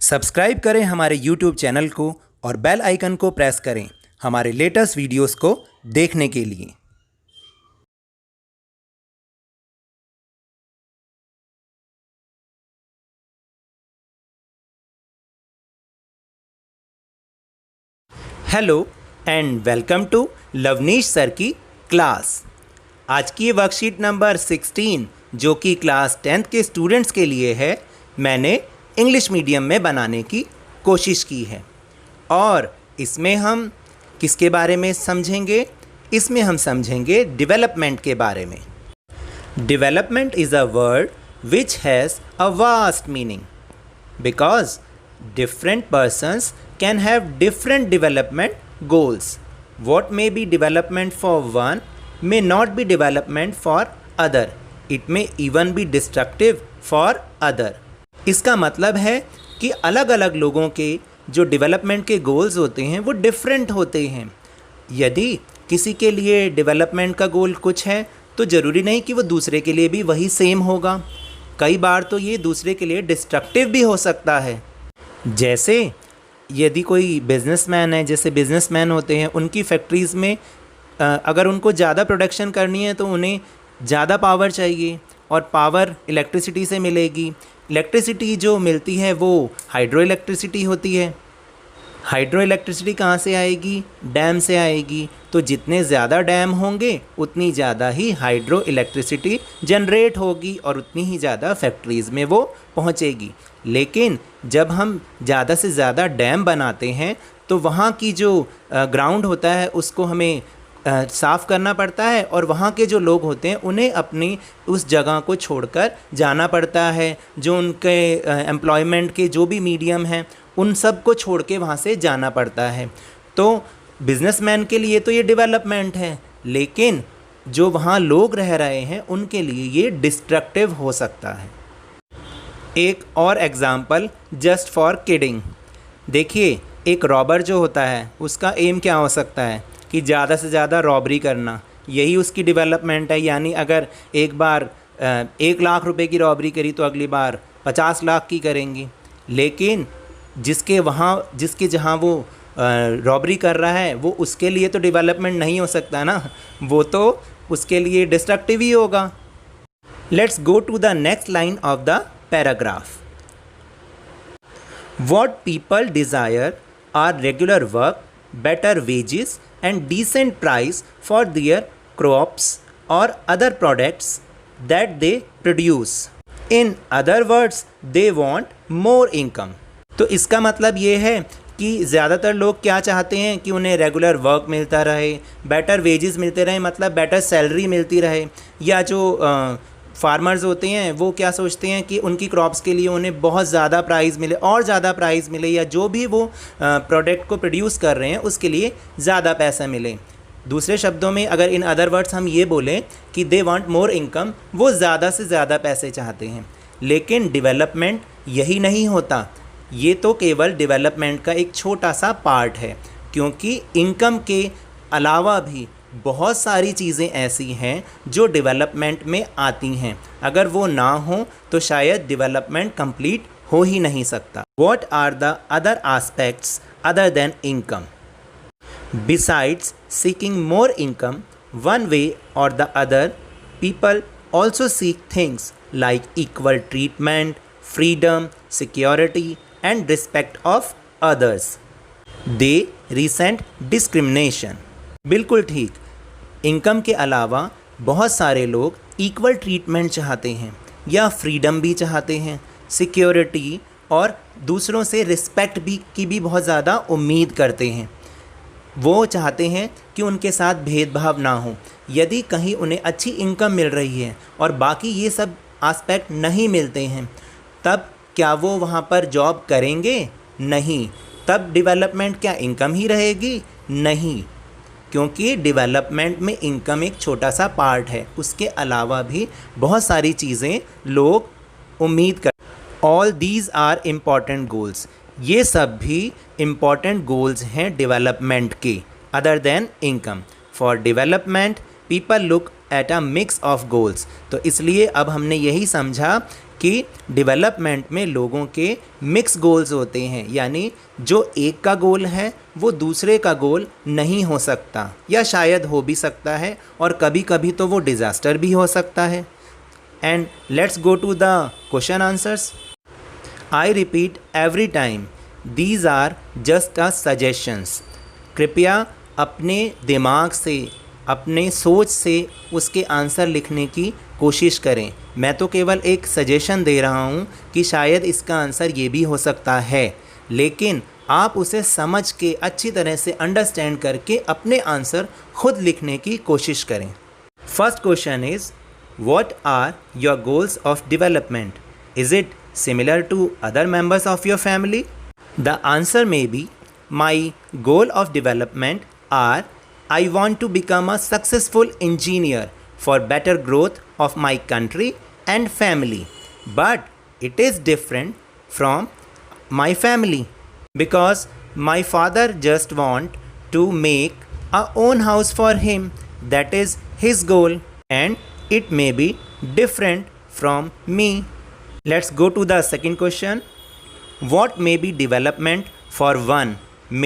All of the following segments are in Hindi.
सब्सक्राइब करें हमारे YouTube चैनल को और बेल आइकन को प्रेस करें हमारे लेटेस्ट वीडियोस को देखने के लिए। Hello and welcome to Lavneesh sir की क्लास। आज की वर्कशीट नंबर 16 जो कि क्लास 10th के स्टूडेंट्स के लिए है, मैंने इंग्लिश मीडियम में बनाने की कोशिश की है। और इसमें हम किसके बारे में समझेंगे? इसमें हम समझेंगे डेवलपमेंट के बारे में। Development is a word which has a vast meaning because different persons can have different development goals. What may be development for one may not be development for other. It may even be destructive for other. इसका मतलब है कि अलग अलग लोगों के जो डेवलपमेंट के गोल्स होते हैं वो डिफरेंट होते हैं। यदि किसी के लिए डेवलपमेंट का गोल कुछ है तो ज़रूरी नहीं कि वो दूसरे के लिए भी वही सेम होगा। कई बार तो ये दूसरे के लिए डिस्ट्रक्टिव भी हो सकता है। जैसे यदि कोई बिजनेसमैन है, जैसे बिजनेसमैन होते हैं, उनकी फैक्ट्रीज़ में अगर उनको ज़्यादा प्रोडक्शन करनी है तो उन्हें ज़्यादा पावर चाहिए और पावर इलेक्ट्रिसिटी से मिलेगी। इलेक्ट्रिसिटी जो मिलती है वो हाइड्रो इलेक्ट्रिसिटी होती है। हाइड्रो इलेक्ट्रिसिटी कहाँ से आएगी? डैम से आएगी। तो जितने ज़्यादा डैम होंगे उतनी ज़्यादा ही हाइड्रो इलेक्ट्रिसिटी जनरेट होगी और उतनी ही ज़्यादा फैक्ट्रीज़ में वो पहुँचेगी। लेकिन जब हम ज़्यादा से ज़्यादा डैम बनाते हैं तो वहाँ की जो ग्राउंड होता है उसको हमें साफ़ करना पड़ता है और वहाँ के जो लोग होते हैं उन्हें अपनी उस जगह को छोड़कर जाना पड़ता है। जो उनके एम्प्लॉयमेंट के जो भी मीडियम हैं उन सब को छोड़ के वहाँ से जाना पड़ता है। तो बिजनेसमैन के लिए तो ये डेवलपमेंट है, लेकिन जो वहाँ लोग रह रहे हैं उनके लिए ये डिस्ट्रक्टिव हो सकता है। एक और एग्ज़ाम्पल जस्ट फॉर किडिंग। देखिए, एक रॉबर जो होता है उसका एम क्या हो सकता है कि ज़्यादा से ज़्यादा रॉबरी करना, यही उसकी डेवलपमेंट है। यानी अगर एक बार 1 लाख रुपए की रॉबरी करी तो अगली बार 50 लाख की करेंगी। लेकिन जिसके जहाँ वो रॉबरी कर रहा है वो उसके लिए तो डेवलपमेंट नहीं हो सकता ना, वो तो उसके लिए डिस्ट्रक्टिव ही होगा। Let's go to the next line of the paragraph. What people desire are regular work, better wages and decent price for their crops or other products that they produce. In other words, they want more income. तो इसका मतलब ये है कि ज़्यादातर लोग क्या चाहते हैं कि उन्हें रेगुलर वर्क मिलता रहे, बेटर वेजेस मिलते रहे, मतलब बेटर सैलरी मिलती रहे। या जो फार्मर्स होते हैं वो क्या सोचते हैं कि उनकी क्रॉप्स के लिए उन्हें बहुत ज़्यादा प्राइस मिले और ज़्यादा प्राइस मिले, या जो भी वो प्रोडक्ट को प्रोड्यूस कर रहे हैं उसके लिए ज़्यादा पैसा मिले। दूसरे शब्दों में अगर इन अदर वर्ड्स हम ये बोलें कि दे वांट मोर इनकम, वो ज़्यादा से ज़्यादा पैसे चाहते हैं। लेकिन डेवलपमेंट यही नहीं होता, ये तो केवल डेवलपमेंट का एक छोटा सा पार्ट है, क्योंकि इनकम के अलावा भी बहुत सारी चीज़ें ऐसी हैं जो डेवलपमेंट में आती हैं। अगर वो ना हो तो शायद डेवलपमेंट कंप्लीट हो ही नहीं सकता। What are the other aspects other than income? Besides seeking more income, one way or the other, people also seek things like equal treatment, freedom, security, and respect of others. They resent discrimination. बिल्कुल ठीक। इनकम के अलावा बहुत सारे लोग इक्वल ट्रीटमेंट चाहते हैं या फ्रीडम भी चाहते हैं, सिक्योरिटी और दूसरों से रिस्पेक्ट की भी बहुत ज़्यादा उम्मीद करते हैं। वो चाहते हैं कि उनके साथ भेदभाव ना हो। यदि कहीं उन्हें अच्छी इनकम मिल रही है और बाकी ये सब एस्पेक्ट नहीं मिलते हैं, तब क्या वो वहाँ पर जॉब करेंगे? नहीं। तब डेवलपमेंट क्या इनकम ही रहेगी? नहीं, क्योंकि डेवलपमेंट में इनकम एक छोटा सा पार्ट है, उसके अलावा भी बहुत सारी चीज़ें लोग उम्मीद कर। All these are important goals, ये सब भी इम्पॉर्टेंट गोल्स हैं डेवलपमेंट के, other than income. For development people look at a mix of goals. तो इसलिए अब हमने यही समझा कि डेवलपमेंट में लोगों के मिक्स गोल्स होते हैं, यानी जो एक का गोल है वो दूसरे का गोल नहीं हो सकता, या शायद हो भी सकता है और कभी कभी तो वो डिज़ास्टर भी हो सकता है। And let's go to the question answers. I repeat every time, these are just a suggestions. कृपया अपने दिमाग से, अपने सोच से उसके आंसर लिखने की कोशिश करें। मैं तो केवल एक सजेशन दे रहा हूँ कि शायद इसका आंसर ये भी हो सकता है, लेकिन आप उसे समझ के अच्छी तरह से अंडरस्टैंड करके अपने आंसर खुद लिखने की कोशिश करें। First question is, what are your goals of development? Is it similar to other members of your family? The answer may be, my goal of development are, I want to become a successful engineer for better growth of my country and family. But it is different from my family because my father just want to make a own house for him. That is his goal, and it may be different from me. Let's go to the second question. What may be development for one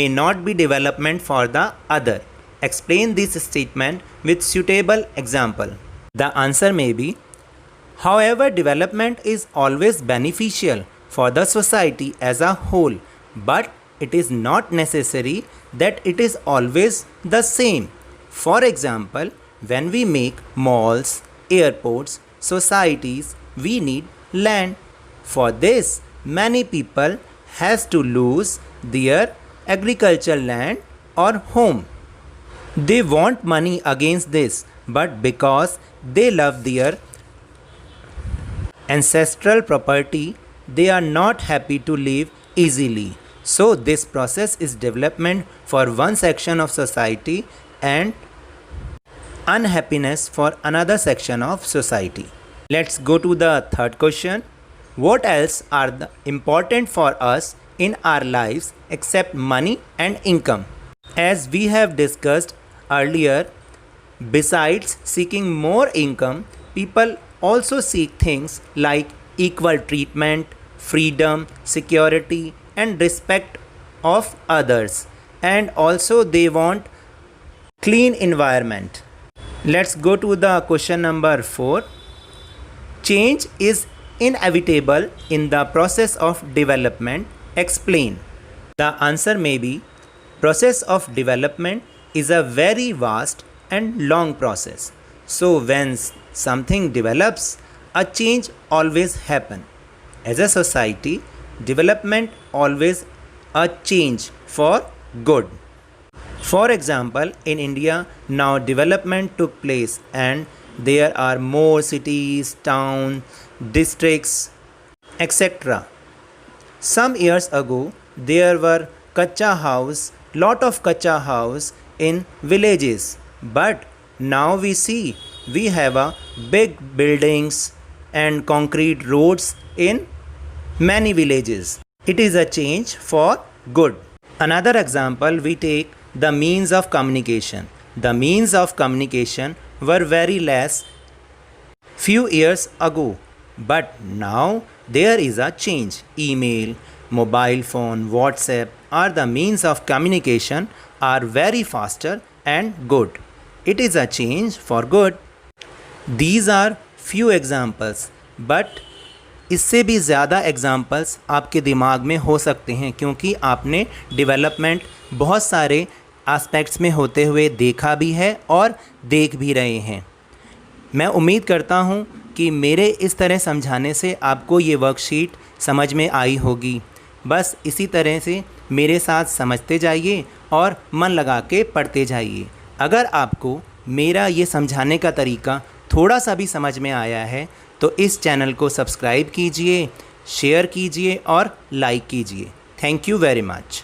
may not be development for the other? Explain this statement with suitable example. The answer may be, however, development is always beneficial for the society as a whole, but it is not necessary that it is always the same. For example, when we make malls, airports, societies, we need land. For this, many people has to lose their agricultural land or home. They want money against this, but because they love their ancestral property, they are not happy to live easily. So this process is development for one section of society and unhappiness for another section of society. Let's go to the third question. What else are important for us in our lives except money and income? As we have discussed earlier, besides seeking more income, people also seek things like equal treatment, freedom, security, and respect of others. And also they want clean environment. Let's go to the question number 4. Change is inevitable in the process of development. Explain. The answer may be, process of development is a very vast and long process. So when something develops, a change always happen. As a society, development always a change for good. For example, in India now development took place and there are more cities, towns, districts, etc. Some years ago there were lot of kacha house in villages, but now we see we have a big buildings and concrete roads in many villages. It is a change for good. Another example, we take the means of communication. The means of communication were very less few years ago, but now there is a change. Email, mobile phone, WhatsApp are the means of communication are very faster and good. It is a change for good. These are few examples, but इससे भी ज़्यादा एग्ज़ाम्पल्स आपके दिमाग में हो सकते हैं, क्योंकि आपने डेवलपमेंट बहुत सारे एस्पेक्ट्स में होते हुए देखा भी है और देख भी रहे हैं। मैं उम्मीद करता हूँ कि मेरे इस तरह समझाने से आपको ये वर्कशीट समझ में आई होगी। बस इसी तरह से मेरे साथ समझते जाइए और मन लगा के पढ़ते जाइए। अगर आपको मेरा ये समझाने का तरीका थोड़ा सा भी समझ में आया है तो इस चैनल को सब्सक्राइब कीजिए, शेयर कीजिए और लाइक कीजिए। Thank you very much.